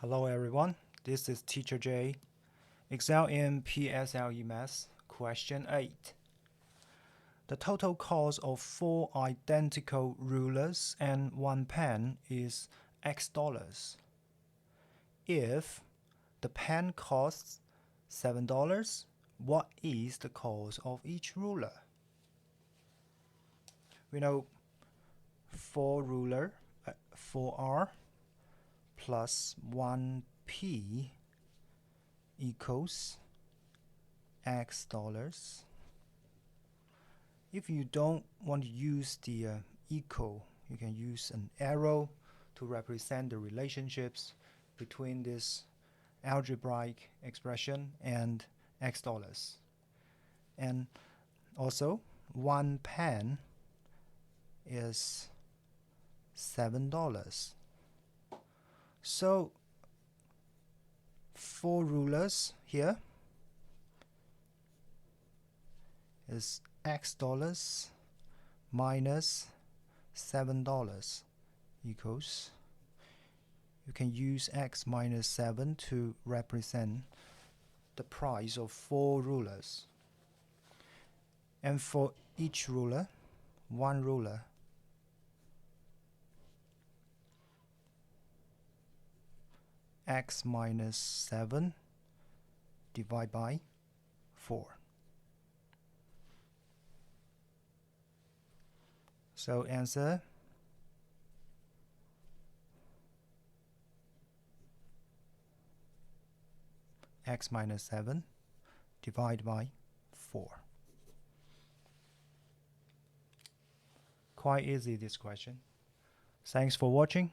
Hello everyone, this is Teacher J. Excel in PSLE Maths, question 8. The total cost of 4 identical rulers and 1 pen is X dollars. If the pen costs $7, what is the cost of each ruler? We know 4R plus 1P equals X dollars. If you don't want to use the equal, you can use an arrow to represent the relationships between this algebraic expression and X dollars. And also, 1 pen is $7. So 4 rulers here is X dollars minus $7 equals, you can use X minus 7 to represent the price of 4 rulers. And for each ruler, 1 ruler, X minus 7 divided by 4. So answer X minus 7 divided by 4. Quite easy, this question. Thanks for watching.